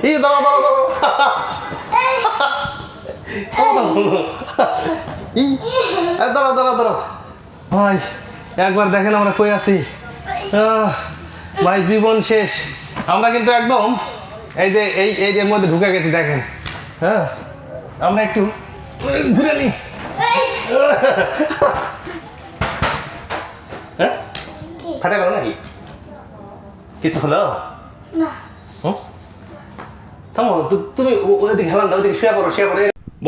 এই দাঁড়াও দাঁড়াও দাঁড়াও দাঁড়াও দাঁড়াও দাঁড়াও ভাই একবার দেখেন আমরা কই আছি ভাই জীবন শেষ আমরা কিন্তু একদম এই যে এই এর মধ্যে ঢুকে গেছি দেখেন হ্যাঁ আমরা একটু ঘুরে নিই হ্যাঁ ফাটা গেল নাকি কিছু হলো না থামো তুমি ওদিকে হেলান দাও ওদিকে শুয়ে পড়ো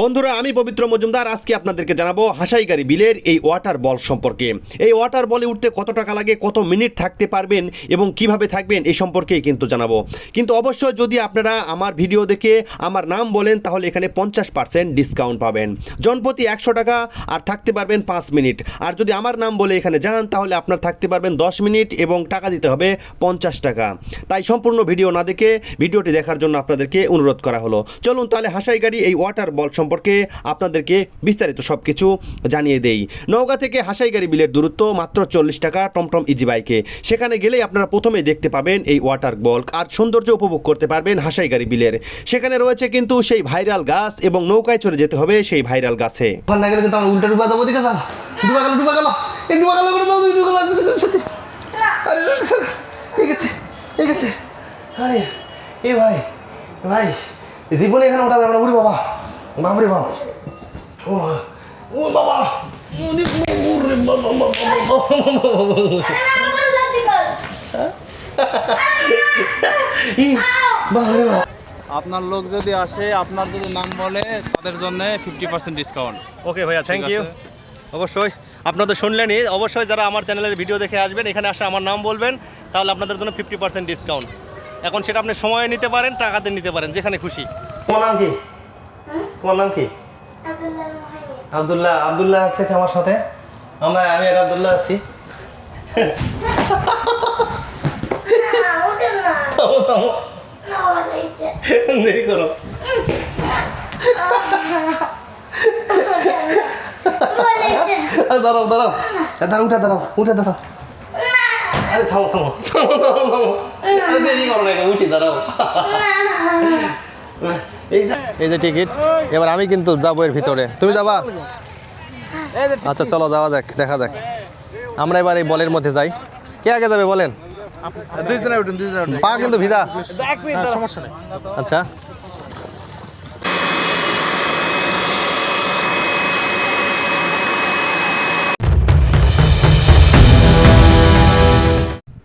বন্ধুরা আমি পবিত্র মজুমদার আজকে আপনাদেরকে জানাবো হাসাইগাড়ি বিলের এই ওয়াটার বল সম্পর্কে এই ওয়াটার বলে উঠতে কত টাকা লাগে কত মিনিট থাকতে পারবেন এবং কিভাবে থাকবেন এই সম্পর্কেই কিন্তু জানাবো কিন্তু অবশ্যই যদি আপনারা আমার ভিডিও দেখে আমার নাম বলেন তাহলে এখানে 50% ডিসকাউন্ট পাবেন জনপ্রতি 100 টাকা আর থাকতে পারবেন 5 মিনিট আর যদি আমার নাম বলে এখানে যান তাহলে আপনার থাকতে পারবেন 10 মিনিট এবং টাকা দিতে হবে 50 টাকা তাই সম্পূর্ণ ভিডিও না দেখে ভিডিওটি দেখার জন্য আপনাদেরকে অনুরোধ করা হলো চলুন তাহলে হাসাইগাড়ি এই ওয়াটার বল সম্পর্কে আপনাদেরকে বিস্তারিত সবকিছু জানিয়ে দেই নওগাঁ থেকে হাসাইগাড়ি বিলের দূরত্ব মাত্র 40 টাকা টমটম ইজি বাইকে সেখানে গেলেই আপনারা প্রথমেই দেখতে পাবেন এই ওয়াটার বল আর সৌন্দর্য উপভোগ করতে পারবেন হাসাইগাড়ি বিলের সেখানে রয়েছে কিন্তু সেই ভাইরাল গাছ এবং নৌকায় চড়ে যেতে হবে সেই ভাইরাল গাছে না গেলে কিন্তু আমরা উল্টা ডুবা যাবো দিকে যা ডুবা গেল আরে ঠিক আছে আরে এ ভাই ভাই জীবনে এখানে ওঠা যাবে না উড়ি বাবা বাবরে বাপ ও বাবা আপনার লোক যদি আসে আপনার যদি নাম বলে তাদের জন্য 50% ডিসকাউন্ট ওকে ভাইয়া থ্যাংক ইউ অবশ্যই আপনারা তো শুনলেনই অবশ্যই যারা আমার চ্যানেলের ভিডিও দেখে আসবেন এখানে আসে আমার নাম বলবেন তাহলে আপনাদের জন্য 50% ডিসকাউন্ট এখন সেটা আপনি সময়ে নিতে পারেন টাকাতে নিতে পারেন যেখানে খুশি তোমার নাম কি তোমার নাম কি আব্দুল্লাহ আছে কি আমার সাথে আমি আর আব্দুল্লাহ আছি দেরি করো দাঁড়াও উঠে দাঁড়াও আরে থামো দেরি করো না উঠি দাঁড়াও এই যে টিকিট এবার আমি কিন্তু যাবো এর ভিতরে তুমি যাবা আচ্ছা চলো যাওয়া যাক দেখা যাক আমরা এবার এই বলের মধ্যে যাই কে আগে যাবে বলেন পা কিন্তু ভিদা সমস্যা নেই আচ্ছা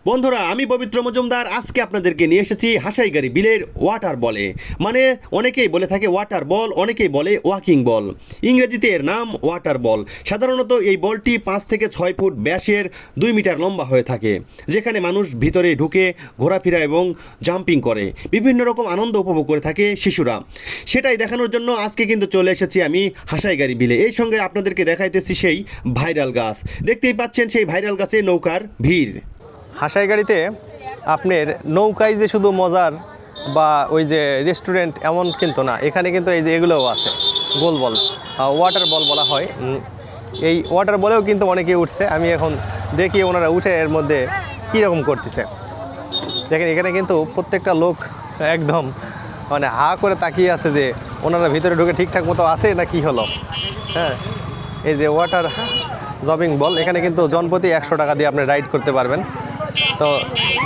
বন্ধুরা আমি পবিত্র মজুমদার আজকে আপনাদেরকে নিয়ে এসেছি হাসাইগাড়ি বিলের ওয়াটার বলে মানে অনেকেই বলে থাকে ওয়াটার বল অনেকেই বলে ওয়াকিং বল ইংরেজিতে এর নাম ওয়াটার বল সাধারণত এই বলটি 5 থেকে 6 ফুট ব্যাসের 2 মিটার লম্বা হয়ে থাকে যেখানে মানুষ ভিতরে ঢুকে ঘোরাফেরা এবং জাম্পিং করে বিভিন্ন রকম আনন্দ উপভোগ করে থাকে শিশুরা সেটাই দেখানোর জন্য আজকে কিন্তু চলে এসেছি আমি হাসাইগাড়ি বিলে এই সঙ্গে আপনাদেরকে দেখাইতেছি সেই ভাইরাল গাছ দেখতেই পাচ্ছেন সেই ভাইরাল গাছে নৌকার ভিড় হাসাইগাড়িতে আপনার নৌকায় যে শুধু মজার বা ওই যে রেস্টুরেন্ট এমন কিন্তু না এখানে কিন্তু এই যে এগুলোও আছে গোল বল ওয়াটার বল বলা হয় এই ওয়াটার বলেও কিন্তু অনেকে উঠছে আমি এখন দেখি ওনারা উঠে এর মধ্যে কীরকম করতেছে দেখেন এখানে কিন্তু প্রত্যেকটা লোক একদম মানে হা করে তাকিয়ে আছে যে ওনারা ভিতরে ঢুকে ঠিকঠাক মতো আছে না কি হলো হ্যাঁ এই যে ওয়াটার জবিং বল এখানে কিন্তু জনপ্রতি 100 টাকা দিয়ে আপনি রাইড করতে পারবেন তো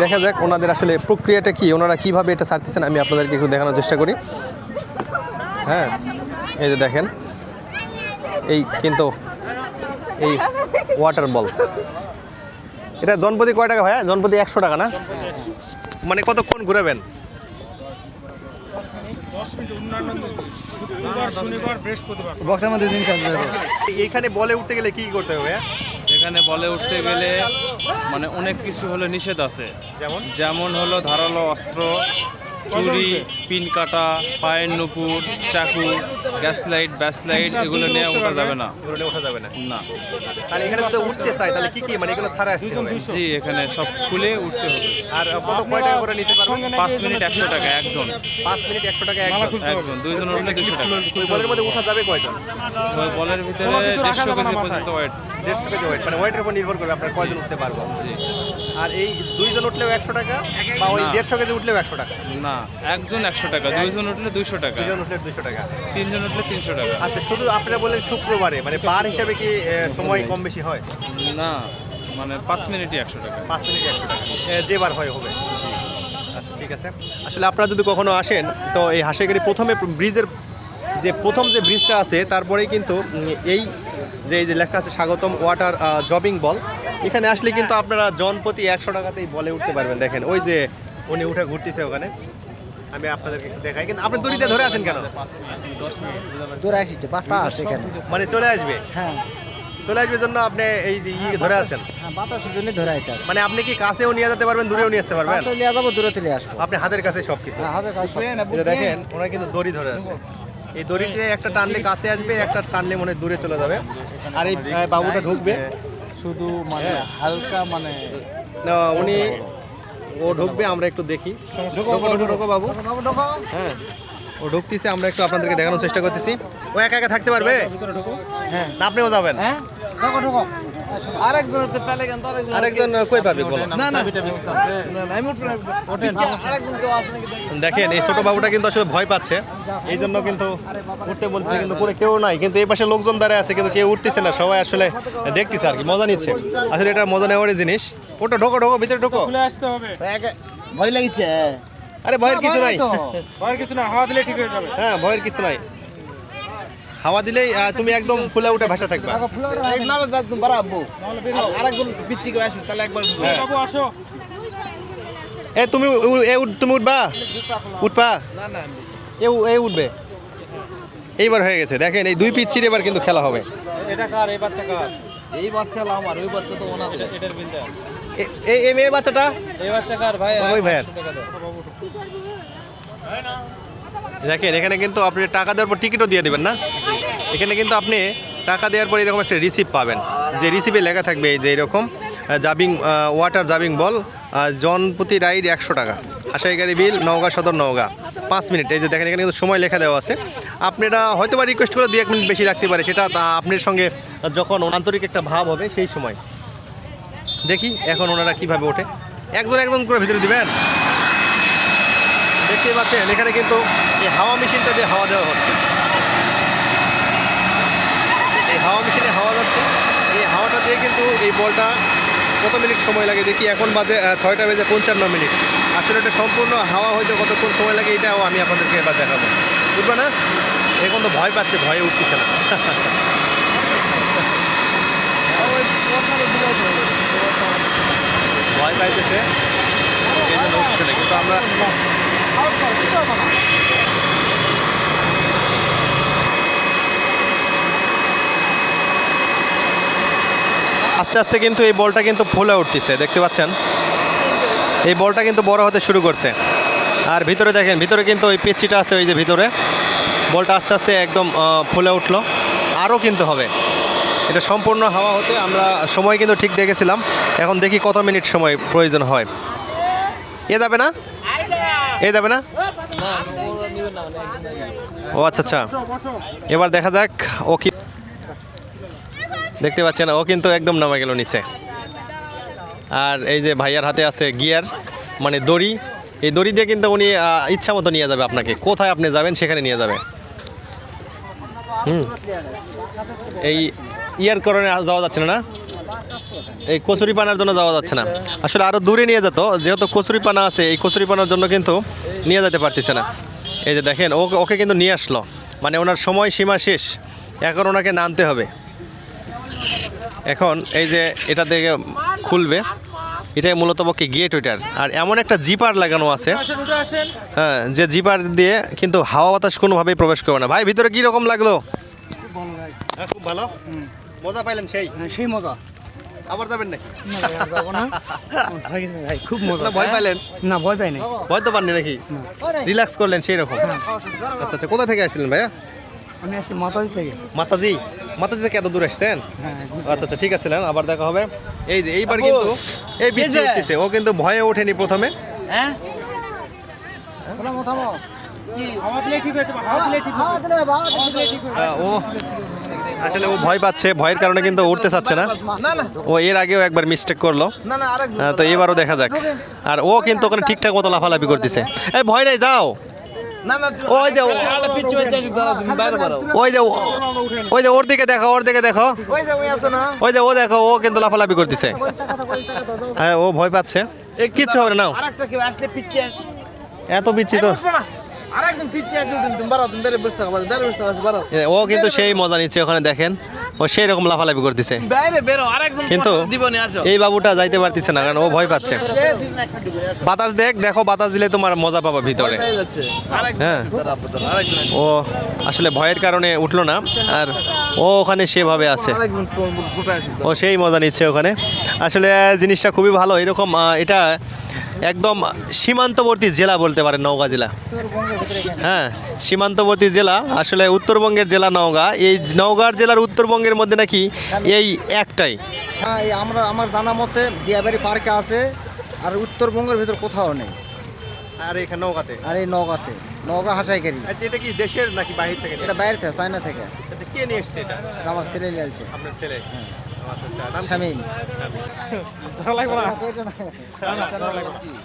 দেখা যাক ওনাদের আসলে প্রক্রিয়াটা কি ওনারা কীভাবে এটা ছাড়তেছেন আমি আপনাদেরকে একটু দেখানোর চেষ্টা করি হ্যাঁ এই যে দেখেন এই কিন্তু এই ওয়াটার বল এটা জনপ্রতি কয় টাকা ভাইয়া জনপ্রতি 100 টাকা না মানে কতক্ষণ ঘুরাবেন এইখানে বলে উঠতে গেলে কি করতে হবে এখানে বলে উঠতে গেলে মানে অনেক কিছু হলো নিষেধ আছে যেমন হলো ধারালো অস্ত্র চুরি পিন কাটা পায়ের নুপুর চাকু গ্যাস লাইট ব্যাস লাইট এগুলো নিয়ে ওঠা যাবে না না আর এখানে যদি উঠতে চাই তাহলে কি কি মানে এগুলো ছাড়া আসতে হবে জি এখানে সব খুলে উঠতে হবে আর কত কয় টাকা করে নিতে পারবেন 5 মিনিট 100 টাকা একজন 5 মিনিট 100 টাকা একজন দুইজন উঠলে 200 টাকা ওই বলের মধ্যে উঠা যাবে কয়জন ওই বলের ভিতরে 150 কেজি পর্যন্ত ওয়েট 150 কেজি ওয়েট মানে ওয়েটের উপর নির্ভর করবে আপনারা কয়জন উঠতে পারবেন জি আর এই 2 জন উঠলেও 100 টাকা, বা ওই না। 150 কেজি উঠলেও 100 টাকা? না, একজন 100 টাকা, 2 জন উঠলে 200 টাকা, 2 জন উঠলে 200 টাকা। 3 জন উঠলে 300 টাকা। আচ্ছা, শুধু আপনারা বললেন শুক্রবারে, মানে বার হিসাবে কি সময় কম বেশি হয়? না, মানে 5 মিনিটই 100 টাকা। 5 মিনিট 100 টাকা, যে বার হয় হবে। আচ্ছা, ঠিক আছে। আসলে আপনারা যদি কখনো আসেন তো এই হাসাইগাড়ি প্রথমে ব্রিজের যে প্রথম যে ব্রিজটা আছে তারপরেই কিন্তু এই যে লেখা আছে স্বাগতম ওয়াটার জবিং বল, এখানে আসলে কিন্তু আপনারা জনপ্রতি 100 টাকাতেই বলে উঠতে পারবেন। দেখেন ওই যে উনি উঠে ঘুরতেছে ওখানে, আমি আপনাদেরকে একটু দেখাই। কিন্তু আপনি দড়িতে ধরে আছেন কেন? দূরে আসছে বাতাস আছে এখানে। মানে চলে আসবে, হ্যাঁ চলে আসবে জন্য আপনি এই যে ধরে আছেন। হ্যাঁ, বাতাসের জন্য ধরে আছে। মানে আপনি কি কাছেও নিয়ে যেতে পারবেন, দূরেও নিয়ে আসতে পারবেন? চলে যাবো, দূরে চলে আসবো। আপনি হাতের কাছে সবকিছু। হ্যাঁ, হবে কাজ। এই যে দেখেন ওরা কিন্তু দড়ি ধরে আছে। এই দড়িতে একটা টানলে কাছে আসবে, একটা টানলে মনে হয় দূরে চলে যাবে। আর এই বাবুটা ঢুকবে শুধু মানে হালকা মানে না, উনি ও ঢুকবে, আমরা একটু দেখি। ঢোকো ঢোকো ঢোকো বাবু। হ্যাঁ, ও ঢুকতেছে, আমরা একটু আপনাদেরকে দেখানোর চেষ্টা করতেছি। ও একা একা থাকতে পারবে? হ্যাঁ না আপনিও যাবেন? হ্যাঁ, ঢোকো ঢোকো। আরেকজন তো পেলে কেন? আরেকজন কই পাবে বলো? না না না, আমি উঠবো না। আরেকজন কেউ আছে নাকি? দেখেন এই ছোট বাবুটা কিন্তু আসলে ভয় পাচ্ছে, এই জন্য কিন্তু উঠতে বলতেছে, কিন্তু করে কেউ নাই। কিন্তু এই পাশে লোকজন দাঁড়ায় আছে, কিন্তু কেউ উঠতেছে না, সবাই আসলে দেখতেছে আর কি, মজা নিচ্ছে। আসলে এটা মজা নেওয়ারই জিনিস। ওটা ঢোকো ঢোকো, ভিতরে ঢোকো। ভয় লাগিছে। আরে ভয়ের কিছু নাই, ভয়ের কিছু না, হাওয়া দিলে ঠিক হয়ে যাবে। হ্যাঁ ভয়ের কিছু নাই। হাওয়া দিলেই তুমি একদম ফুলে উঠে ভাসা থাকবা। এক নালে একদম বাড়াবো। আরেকজন পিচ্চি করে আসুন, তাহলে একবার হ্যাঁ। বাবু আসো। এ তুমি তুমি উঠবা, উঠবা, না না এ উঠবে। এইবার হয়ে গেছে, দেখেন এই দুই পিচ্ছির এবার কিন্তু খেলা হবে। এটা কার? এই বাচ্চা কার? এই বাচ্চা আমার, ওই বাচ্চা তো ওনার। এটার বিলটা। এই মেয়ে বাচ্চাটা এই বাচ্চা কার ভাই? ওই ভাইয়ের। 500 টাকা দাও। দেখেন এখানে কিন্তু আপনি টাকা দেওয়ার পর টিকিটও দিয়ে দেবেন না? এখানে কিন্তু আপনি টাকা দেওয়ার পর এরকম একটা রিসিপ্ট পাবেন, যে রিসিপ্টে লেখা থাকবে এই যে এরকম জাবিং ওয়াটার জাবিং বল, জনপ্রতি রাইড 100 টাকা, হাসাইগাড়ি বিল, নওগাঁ সদর, নওগাঁ 5 মিনিট। এই যে দেখেন এখানে কিন্তু সময় লেখা দেওয়া আছে। আপনারা হয়তো বা রিকোয়েস্ট করে 2-1 মিনিট বেশি রাখতে পারে, সেটা আপনার সঙ্গে যখন আন্তরিক একটা ভাব হবে সেই সময়। দেখি এখন ওনারা কিভাবে ওঠে, একজন একজন করে ভিতরে দিবেন। দেখতেই পাচ্ছেন এখানে কিন্তু এই হাওয়া মেশিনটা দিয়ে হাওয়া দেওয়া হচ্ছে, এই হাওয়া মেশিনে হাওয়া যাচ্ছে। এই হাওয়াটা দিয়ে কিন্তু এই বলটা কত মিনিট সময় লাগে দেখি। এখন বাজে 6টা বেজে 55 মিনিট। আসলে এটা সম্পূর্ণ হাওয়া হইতে কতক্ষণ সময় লাগে এটাও আমি আপনাদেরকে এবার দেখাবো, বুঝবে না? এখন তো ভয় পাচ্ছে, ভয়ে উঠতেছে না। ভয় পাইতেছে, এই জন্য উঠছে না। কিন্তু আমরা আস্তে আস্তে কিন্তু এই বলটা কিন্তু ফুলে উঠতেছে, দেখতে পাচ্ছেন এই বলটা কিন্তু বড় হতে শুরু করছে। আর ভিতরে দেখেন, ভিতরে কিন্তু ওই পিচ্চিটা আছে, ওই যে ভিতরে বলটা আস্তে আস্তে একদম ফুলে উঠলো, আরও কিন্তু হবে। এটা সম্পূর্ণ হাওয়া হতে আমরা সময় কিন্তু ঠিক দেখেছিলাম। এখন দেখি কত মিনিট সময় প্রয়োজন হয়। এ যাবে না, এ যাবে না? ও আচ্ছা আচ্ছা, এবার দেখা যাক ও কি। দেখতে পাচ্ছেন ও কিন্তু একদম নামে গেল নিচে। আর এই যে ভাইয়ার হাতে আছে গিয়ার, মানে দড়ি। এই দড়ি দিয়ে কিন্তু উনি ইচ্ছা মতো নিয়ে যাবে আপনাকে, কোথায় আপনি যাবেন সেখানে নিয়ে যাবে। এই ইয়ার কারণে যাওয়া যাচ্ছে না, এই কচুরিপানার জন্য যাওয়া যাচ্ছে না। আসলে আরও দূরে নিয়ে যেত, যেহেতু কচুরিপানা আছে, এই কচুরিপানার জন্য কিন্তু নিয়ে যেতে পারতেছে না। এই যে দেখেন ওকে কিন্তু নিয়ে আসলো, মানে ওনার সময় সীমা শেষ, এখন ওনাকে নামতে হবে। এখন এই যে এটা থেকে খুলবে, এটাই মূলত পক্ষে গেট ওইটার। আর এমন একটা জিপার লাগানো আছে, হ্যাঁ, যে জিপার দিয়ে কিন্তু হাওয়া বাতাস কোনোভাবেই প্রবেশ করবে না। ভাই ভিতরে কী রকম লাগলো? খুব ভালো, মজা পাইলেন? সেই মজা। আবার যাবেন নাকি? ভাই খুব মজা। ভয় পাইলেন? না, ভয় পাই নাই। ভয় তো পাননি নাকি? রিল্যাক্স করলেন সেই রকম? আচ্ছা আচ্ছা, কোথা থেকে আসছিলেন ভাইয়া? আমি আসছি মাতাজি থেকে। মাতাজি? মাতাজি থেকে এত দূর আসছেন? হ্যাঁ। আচ্ছা আচ্ছা, ঠিক আছে, আবার দেখা হবে। এই যে এইবার কিন্তু এই পিচ্ছি উঠতেছে, ও কিন্তু ভয়ে ওঠেনি প্রথমে। হ্যাঁ, হাওয়া দিলে ঠিক হয়েছে, হাওয়া দিলে ঠিক হয়েছে। ও আসলে ও ভয় পাচ্ছে, ভয়ের কারণে কিন্তু উঠতে চাচ্ছে না। না না ও এর আগেও একবার মিস্টেক করলো, না না আরেকজন তো এবারও দেখা যাক। আর ও কিন্তু ওখানে ঠিকঠাক মতো লাফালাফি করতেছে। এই ভয় নাই, যাও। না না ওই যে আরে পিচ্চি বাচ্চা আসুক দাঁড়া তুমি বাইরে বাড়াও ওই যে ওর দিকে দেখো, ওর দিকে দেখো, ওই যে ওই আছে না ওই যে ও দেখো, ও কিন্তু লাফালাফি করতেছে। হ্যাঁ, ও ভয় পাচ্ছে। কিচ্ছু হবে না, নাও। আরেকটা কেউ আসলে পিচ্চি আসে এত পিচ্ছি তো। আরেকজন পিচ্চি আসলে তুমি বাড়াও, তুমি বেরে বসে থাকো, বেরে বসে থাকো, বাড়াও ও কিন্তু সেই মজা নিচ্ছে ওখানে, দেখেন ও সেই রকম লাফালাফি করতেছে। বাইরে বেরো, আরেকজন কিন্তু দিবনি আসো এই বাবুটা যাইতে পারতেছে না, কারণ ও ভয় পাচ্ছে। বাতাস দেখো, বাতাস দিলে তোমার মজা পাবা ভিতরে। হ্যাঁ, ও আসলে ভয়ের কারণে উঠলো না, আর ও ওখানে সেভাবে আছে, ও সেই মজা নিচ্ছে ওখানে। আসলে জিনিসটা খুবই ভালো। এরকম এটা একদম সীমান্তবর্তী জেলা বলতে পারেন, নওগাঁ জেলা। হ্যাঁ, সীমান্তবর্তী জেলা, আসলে উত্তরবঙ্গের জেলা নওগাঁ। এই নওগাঁ জেলার উত্তরবঙ্গের মধ্যে নাকি এই একটাই। হ্যাঁ, এই আমার জানা মতে দিয়াবাড়ি পার্কে আছে, আর উত্তরবঙ্গের ভিতর কোথাও নেই। আর এখানে নওগাঁতে, আর এই নওগাঁতে, নওগাঁ হাসাইকারি। আচ্ছা, এটা কি দেশের নাকি বাহির থেকে? এটা বাইরে থেকে, চায়না থেকে। আচ্ছা, কে নিয়ে এসছে এটা? এটা আমার ছেলে নিয়েছে, আপনার ছেলে? আচ্ছা, নাম কি? শামীম।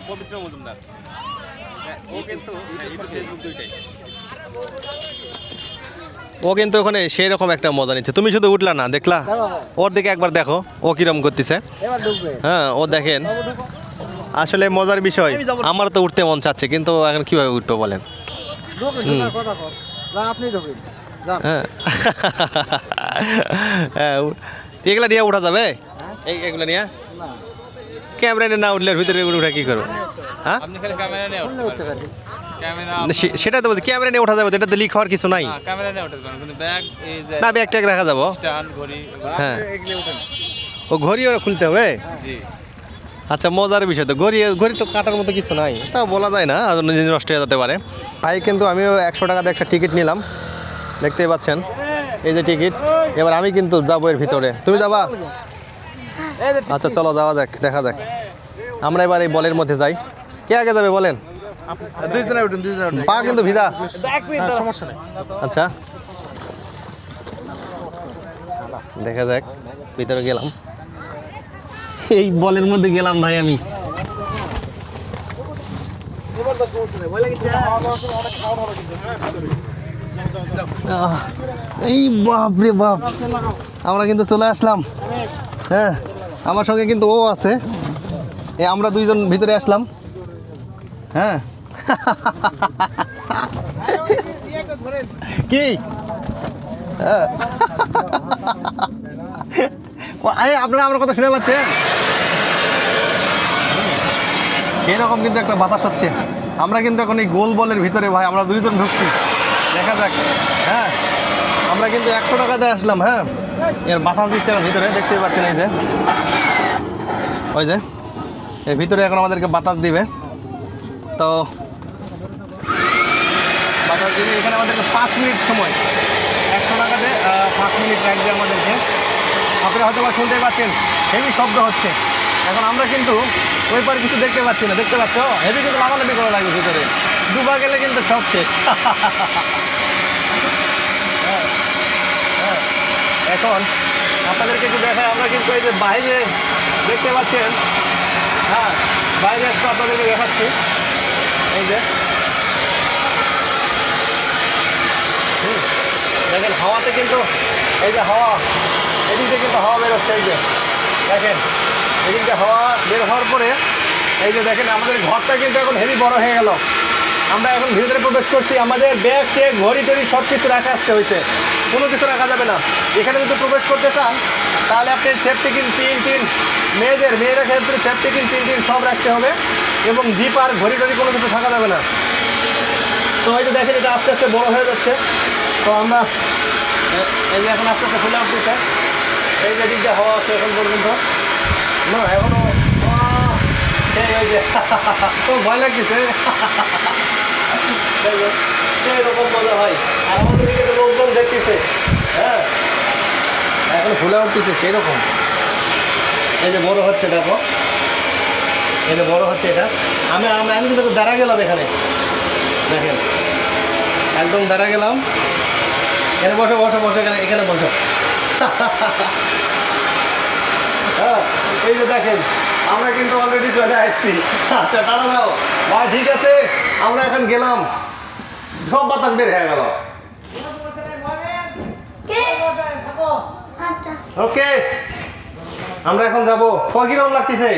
পবিত্র মজুমদার। ও কিন্তু ইউটিউব ফেসবুক দুইটাই। ও কিন্তু ওখানে সেই রকম একটা মজা নিচ্ছে। তুমি শুধু উঠলা না, দেখলা? ওর দিকে একবার দেখো ও কিরম করতেছে। এবার ঢুকবে। হ্যাঁ, ও দেখেন, আসলে মজার বিষয়। আমার তো উঠতে মন চাচ্ছে, কিন্তু এখন কিভাবে উঠবো বলেন? ঢুকুন, ঢোকার কথা কর। না, আপনি ঢুকুন, যান। হ্যাঁ, হ্যাঁ, এগুলা নিয়ে উঠা যাবে? এগুলো নিয়ে না, ক্যামেরা নিয়ে না উঠলে এর ভিতরে উঠে কি করবো? হ্যাঁ, আপনি খালি ক্যামেরা নিয়ে শুনলে উঠতে পারবি। ক্যামেরা সেটা তো বলছি, ক্যামেরা নিয়ে উঠা যাবে, এটা তো লিক হওয়ার কিছু নাই। ক্যামেরা নিয়ে উঠতে পারেন, কিন্তু ব্যাগ এই যে না, ব্যাগ ট্যাগ রাখা যাবো। স্ট্যান্ড ঘড়ি হ্যাঁ, ও ঘড়িও খুলতে হবে। জি আচ্ছা, মজার বিষয় তো। ঘড়ি তো কাটার মতো কিছু নাই, তাও বলা যায় না, আর জিনিস নষ্ট হয়ে যেতে পারে। ভাই, কিন্তু আমিও 100 টাকাতে একটা টিকিট নিলাম, দেখতেই পাচ্ছেন, এই যে টিকিট। এবার আমি কিন্তু যাবো এর ভিতরে, তুমি যাবা? আচ্ছা, চলো যাওয়া যাক, দেখা যাক। আমরা এবার এই বলের মধ্যে যাই। কে আগে যাবে বলেন? দুইজনে উঠুন, দুইজনে উঠুন। পা কিন্তু ভিদা। সমস্যা নেই। আচ্ছা, দেখা যাক, ভিতরে গেলাম, এই বলের মধ্যে গেলাম ভাই আমি। এবার তো সমস্যা নেই, ভয় লাগিছে। এই বাপ রে বাপ, আমরা কিন্তু চলে আসলাম। হ্যাঁ, আমার সঙ্গে কিন্তু ও আছে, এই আমরা দুইজন ভিতরে আসলাম। হ্যাঁ, কি হ্যাঁ। আপনারা আমার কথা শুনে পাচ্ছেন? সেরকম কিন্তু একটা বাতাস হচ্ছে। আমরা কিন্তু এখন এই গোল বলের ভিতরে ভাই, আমরা দুইজন ঢুকছি, দেখা যাক। হ্যাঁ, আমরা কিন্তু 100 টাকাতে আসলাম। হ্যাঁ, এর বাতাস দিচ্ছে আমার ভিতরে, দেখতেই পাচ্ছেন, এই যে ওই যে এর ভিতরে এখন আমাদেরকে বাতাস দিবে। তো বাতাস দিবে এখানে আমাদেরকে 5 মিনিট সময়, 100 টাকাতে 5 মিনিট রাখবে আমাদেরকে। আপনারা হয়তো বা শুনতেই পাচ্ছেন, হেভি শব্দ হচ্ছে। এখন আমরা কিন্তু ওই পার কিছু দেখতে পাচ্ছি না, দেখতে পাচ্ছ? হেভি কিন্তু লাফালাফি করা লাগবে ভিতরে, ডুবা গেলে কিন্তু সব শেষ। এখন আপনাদেরকে একটু দেখায়, আমরা কিন্তু এই যে বাইরে দেখতে পাচ্ছেন। হ্যাঁ, বাইরে একটু আপনাদেরকে দেখাচ্ছি, এই যে দেখেন, হাওয়াতে কিন্তু এই যে হাওয়া, এদিক দিয়ে কিন্তু হাওয়া বেরোচ্ছে, এই যে দেখেন, এদিক দিয়ে হাওয়া বের হওয়ার পরে এই যে দেখেন, আমাদের ঘরটা কিন্তু এখন হেভি বড় হয়ে গেল। আমরা এখন ভিতরে প্রবেশ করছি, আমাদের ব্যাগ টেগ ঘড়ি টড়ি সব কিছু রাখা আসতে হয়েছে, কোনো কিছু রাখা যাবে না। এখানে যদি প্রবেশ করতে চান তাহলে আপনি সেফটি পিন মেয়েরা ক্ষেত্রে সেফটি পিন সব রাখতে হবে, এবং জিপ আর ঘড়ি টড়ি কোনো কিছু থাকা যাবে না। তো এই যে দেখেন, এটা আস্তে আস্তে বড় হয়ে যাচ্ছে। তো আমরা এই যে এখন আস্তে আস্তে খুলে উঠতেছে, এই যে দিক দিয়ে হাওয়া আছে এখন পর্যন্ত না, এখনো এই যে তো ভয় লাগতেছে। সেই রকম মজা হয়, আর আমাদের দিকে লোকজন দেখতেছে। হ্যাঁ, এখন ফুলে উঠতেছে সেই রকম। এই যে বড় হচ্ছে, দেখো, এই যে বড় হচ্ছে এটা। আমি কিন্তু দাঁড়া গেলাম এখানে, দেখেন, একদম দাঁড়া গেলাম। এখানে বসো বসো বসো, এখানে এখানে বসো। হ্যাঁ, এই যে দেখেন আমরা কিন্তু অলরেডি চলে আসছি। আচ্ছা টাটা দাও ভাই, ঠিক আছে আমরা এখন গেলাম, সব বাতাস বের হয়ে গেল। ওকে আমরা এখন যাব। তোমার কিরকম লাগতেছে?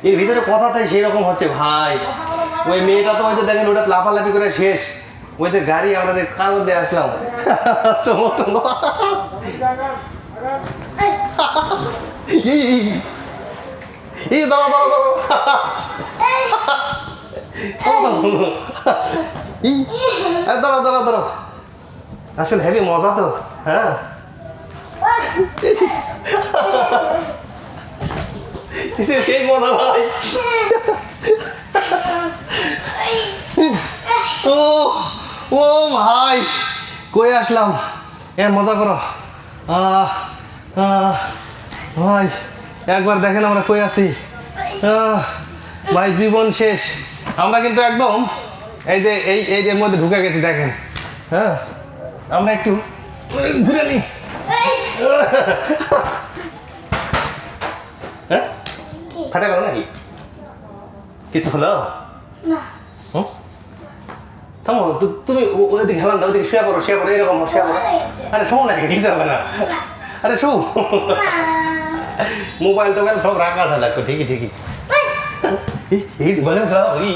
এর ভিতরে কথাটাই সেই রকম হচ্ছে ভাই। ওই মেয়েটা তো ওই যে দেখেন ওটা লাফালাফি করে শেষ, ওই যে গাড়ি আমাদের কার মধ্যে আসলাম। চলো চলো। এই দাঁড়াও দাঁড়াও দাঁড়াও। দাঁড়াও দাঁড়াও দাঁড়াও, আসলে হেভি মজা তো। হ্যাঁ সেই মজা ভাই। ও ও ভাই কই আসলাম, এ মজা করো। ভাই একবার দেখেন আমরা কই আছি। ভাই জীবন শেষ, আমরা কিন্তু একদম এই যে এই এর মধ্যে ঢুকে গেছি দেখেন। হ্যাঁ আমরা একটু ঘুরে নিই। হ্যাঁ ফাটা গেল নাকি? কিছু হলো? হুম থামো, তুমি ওইদিকে হেলান দাও, ওইদিকে শুয়ে পড়ো, শুয়ে পড়ো, এরকম শুয়ে পড়ো। আরে শোও নাকি, কিছু হবে না। আরে শো, মোবাইল টোবাইল সব রাখা লাগতো। ঠিকই ঠিকই। এই বাগানে চলা ওই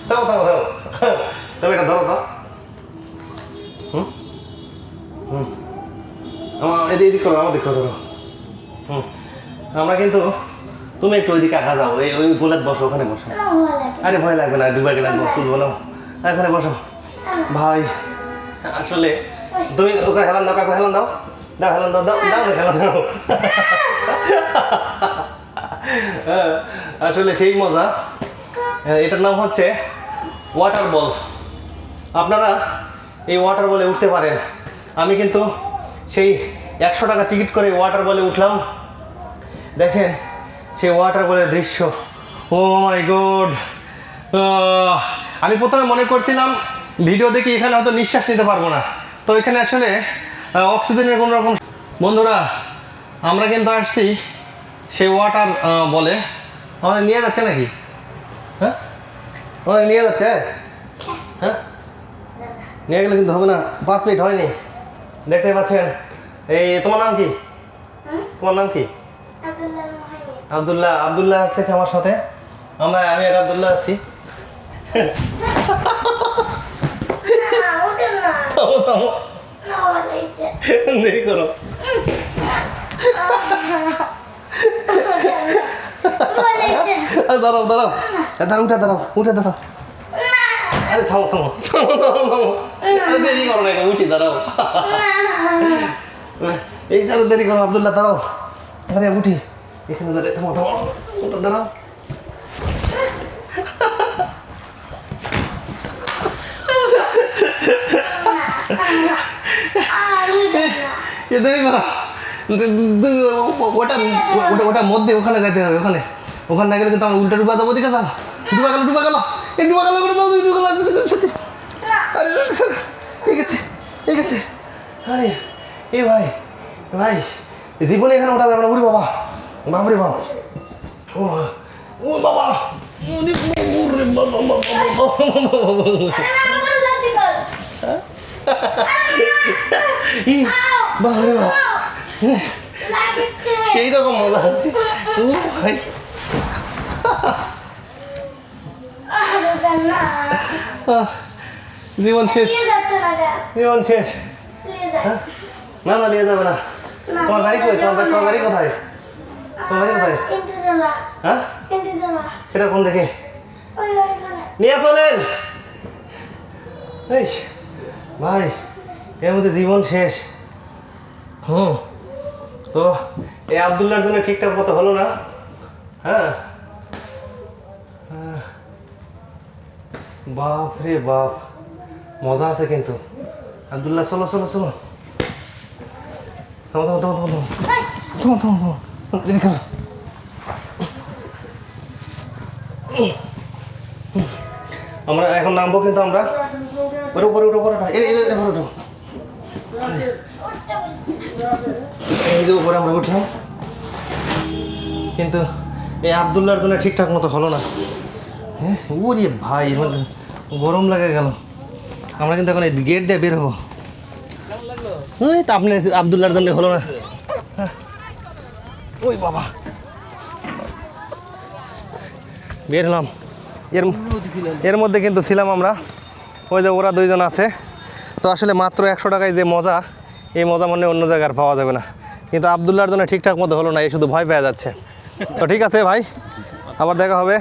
থামো থামো থামো, তবে এটা ধরো তো। হুম হুম আমার এদিক করো, আমার দিক করো ধরো। হুম আমরা কিন্তু, তুমি একটু ওইদিকে আঁকা যাও, ওই গোলাত বসো, ওখানে বসো। আরে ভয় লাগবে না, ডুবে গেলে তুলবো না, এখানে বসো। ভাই আসলে তুমি ওখানে হেলান দাও, কাকু হেলান দাও, দাও হেলান দাও, দাও দাও হেলান দাও। আসলে সেই মজা। এটার নাম হচ্ছে ওয়াটার বল। আপনারা এই ওয়াটার বলে উঠতে পারেন। আমি কিন্তু সেই 100 টাকা টিকিট করে ওয়াটার বলে উঠলাম। দেখেন সেই ওয়াটার বলের দৃশ্য, ও মাই গড। আমি প্রথমে মনে করছিলাম ভিডিও দেখি এখানে হয়তো নিঃশ্বাস নিতে পারবো না, তো এখানে আসলে অক্সিজেনের কোনো রকম। বন্ধুরা আমরা কিন্তু আসছি সেই ওয়াটার বলে। আমাদের নিয়ে যাচ্ছে নাকি? হ্যাঁ আমাদের নিয়ে যাচ্ছে। হ্যাঁ নিয়ে গেলে কিন্তু হবে না, 5 মিনিট হয়নি, দেখতে পাচ্ছেন। এই তোমার নাম কি? তোমার নাম কি? আব্দুল্লাহ। আব্দুল্লাহ আছে কি আমার সাথে? আমি আর আব্দুল্লাহ আছি। দেরি করো। দাঁড়াও দাঁড়াও দাঁড়াও, উঠে দাঁড়াও, উঠে দাঁড়াও। আরে থামো থামো থামো থামো থামো, দেরি করো না, উঠি দাঁড়াও। এই দাঁড়াও, দেরি করো আব্দুল্লাহ, দাঁড়াও। আরে উঠি, এখানে দাঁড়াই, থামো থামো, ওটা দাঁড়াও। দেরি করো, ওটার মধ্যে ওখানে যেতে হবে, ওখানে ওখানে না গেলে কিন্তু আমার উল্টা ডুবা যাবো। ওদিকে যাও, ডুবা গেল ডুবা গেল, এই ডুবা গেল করে দাও, ডুবা গেল সত্যি। আরে ঠিক আছে ঠিক আছে। আরে এ ভাই ভাই জীবনে এখানে ওঠা যাবে না। ওরে বাবা, বাবরে বাবা, ও ও বাবা, বাবরে বাবা, সেই রকম মজা হচ্ছে। ও ভাই জীবন শেষ, জীবন শেষ। না না নিয়ে যাবে না। তোমার বাড়ি কই? তোমার বাড়ি কোথায়? তোমার বাড়ি কোথায়? হ্যাঁ সেটা কোন দেখে নিয়ে চলেন। ভাই এর মধ্যে জীবন শেষ। তো এই আব্দুল্লাহর জন্য ঠিকঠাক মতো হলো না। হ্যাঁ বাপ রে বাপ, মজা আছে কিন্তু। আব্দুল্লাহ চলো চলো চলো, থামো থামো থামো থামো থামো থামো থামো, দেখো আমরা এখন নামবো কিন্তু। আমরা উপরে উপরে উপরে উপরে এই যে উপরে আমরা উঠলাম, কিন্তু এই আবদুল্লাহর জন্য ঠিকঠাক মতো হলো না। হ্যাঁ, ওরে ভাই, এর মধ্যে গরম লাগে গেল। আমরা কিন্তু এখন এই গেট দিয়ে বের হবো। ওই তো আপনি আবদুল্লাহর জন্য হলো না। হ্যাঁ। ওই বাবা, বের হলাম। এর মধ্যে কিন্তু ছিলাম আমরা, ওই যে ওরা দুইজন আছে। তো আসলে মাত্র 100 টাকায় যে মজা, এই মজা মনে হয় অন্য জায়গায় আর পাওয়া যাবে না। কিন্তু আবদুল্লাহর জন্য ঠিকঠাক মতো হলো না, এই শুধু ভয় পেয়ে যাচ্ছে। তো ঠিক আছে ভাই, আবার দেখা হবে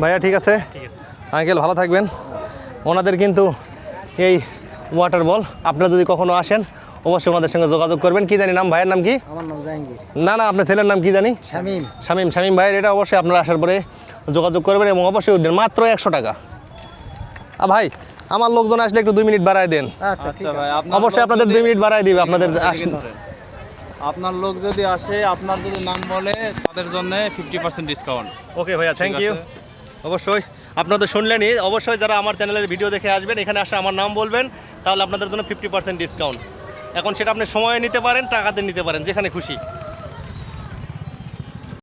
ভাইয়া। ঠিক আছে আঙ্কেল, ভালো থাকবেন। ওনাদের কিন্তু এই ওয়াটার বল, আপনারা যদি কখনো আসেন অবশ্যই ওনাদের সঙ্গে যোগাযোগ করবেন। কি জানি নাম, ভাইয়ের নাম কি? আমার নাম জাহাঙ্গীর। না, আপনার ছেলের নাম কি জানি? শামীম। শামীম ভাইয়ের এটা অবশ্যই আপনারা আসার পরে যোগাযোগ করবেন এবং অবশ্যই উঠবেন। মাত্র 100 টাকা। ভাই, আমার লোকজন আসলে একটু 2 মিনিট বাড়ায় দেন। আচ্ছা ঠিক আচ্ছা আছে। ভাই, অবশ্যই আপনাদের 2 মিনিট বাড়ায় দিবে আপনাদের এদিকে ধরেন। আপনার লোক যদি আসে, আপনার যদি নাম বলে, তাদের জন্য 50% ডিসকাউন্ট। ওকে ভাইয়া, থ্যাংক ঠিক ইউ। আছে। অবশ্যই আপনারা তো শুনলেনই, অবশ্যই যারা আমার চ্যানেলের ভিডিও দেখে আসবেন, এখানে আসে আমার নাম বলবেন, তাহলে আপনাদের জন্য 50% ডিসকাউন্ট। এখন সেটা আপনি সময়ে নিতে পারেন, টাকাতে নিতে পারেন, যেখানে খুশি।